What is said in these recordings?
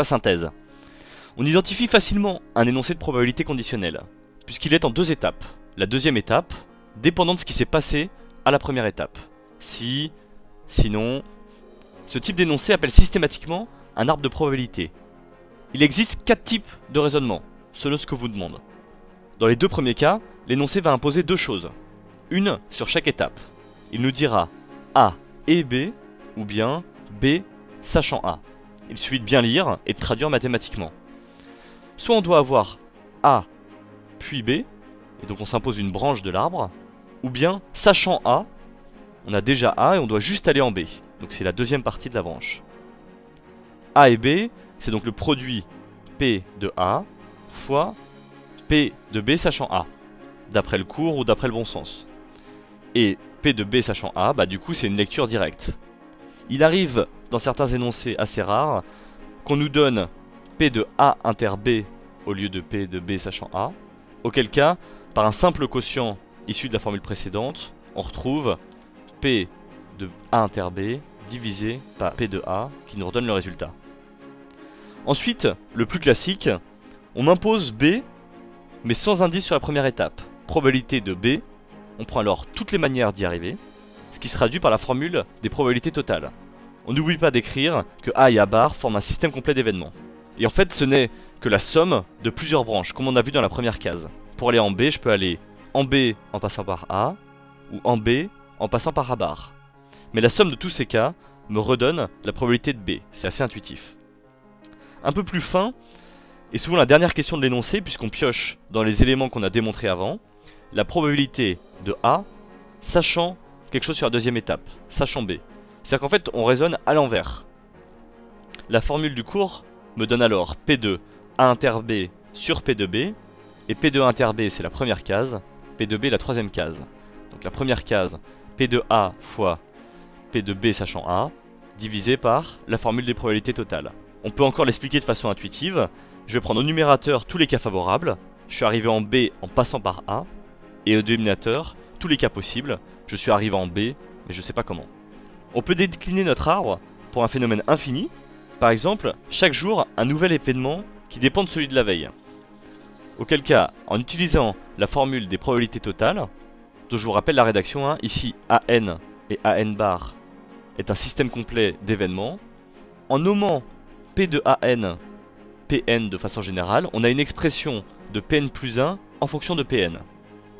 la synthèse. On identifie facilement un énoncé de probabilité conditionnelle, puisqu'il est en deux étapes. La deuxième étape, dépendant de ce qui s'est passé à la première étape. Si, sinon... Ce type d'énoncé appelle systématiquement un arbre de probabilité. Il existe 4 types de raisonnement, selon ce que vous demande. Dans les deux premiers cas, l'énoncé va imposer deux choses. Une sur chaque étape. Il nous dira A et B, ou bien B sachant A. Il suffit de bien lire et de traduire mathématiquement. Soit on doit avoir A puis B, et donc on s'impose une branche de l'arbre, ou bien sachant A, on a déjà A et on doit juste aller en B. Donc c'est la deuxième partie de la branche. A et B, c'est donc le produit P de A fois P de B sachant A, d'après le cours ou d'après le bon sens. Et P de B sachant A, bah du coup c'est une lecture directe. Il arrive dans certains énoncés assez rares qu'on nous donne P de A inter B au lieu de P de B sachant A, auquel cas, par un simple quotient issu de la formule précédente, on retrouve P de A inter B divisé par P de A qui nous redonne le résultat. Ensuite, le plus classique, on m'impose B mais sans indice sur la première étape. Probabilité de B, on prend alors toutes les manières d'y arriver, ce qui se traduit par la formule des probabilités totales. On n'oublie pas d'écrire que A et A bar forment un système complet d'événements. Et en fait, ce n'est que la somme de plusieurs branches, comme on a vu dans la première case. Pour aller en B, je peux aller en B en passant par A, ou en B en passant par A bar. Mais la somme de tous ces cas me redonne la probabilité de B, c'est assez intuitif. Un peu plus fin, et souvent la dernière question de l'énoncé, puisqu'on pioche dans les éléments qu'on a démontrés avant, la probabilité de A, sachant quelque chose sur la deuxième étape, sachant B. C'est-à-dire qu'en fait, on raisonne à l'envers. La formule du cours me donne alors P de A inter B sur P de B, et P de A inter B c'est la première case, P de B la troisième case. Donc la première case, P de A fois P de B sachant A, divisé par la formule des probabilités totales. On peut encore l'expliquer de façon intuitive. Je vais prendre au numérateur tous les cas favorables, je suis arrivé en B en passant par A, et au dénominateur, tous les cas possibles, je suis arrivé en B, mais je ne sais pas comment. On peut décliner notre arbre pour un phénomène infini, par exemple, chaque jour, un nouvel événement qui dépend de celui de la veille. Auquel cas, en utilisant la formule des probabilités totales, dont je vous rappelle la rédaction, hein, ici AN et AN bar est un système complet d'événements, en nommant P de AN, Pn de façon générale, on a une expression de Pn plus 1 en fonction de Pn.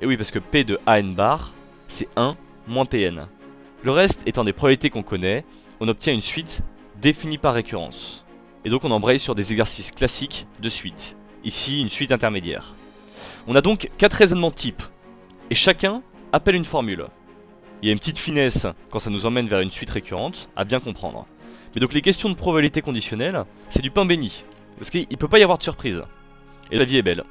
Et oui, parce que P de AN bar, c'est 1 moins Pn. Le reste étant des probabilités qu'on connaît, on obtient une suite définie par récurrence. Et donc on embraye sur des exercices classiques de suite. Ici, une suite intermédiaire. On a donc 4 raisonnements types, et chacun appelle une formule. Il y a une petite finesse quand ça nous emmène vers une suite récurrente, à bien comprendre. Mais donc les questions de probabilité conditionnelle, c'est du pain béni, parce qu'il ne peut pas y avoir de surprise. Et la vie est belle.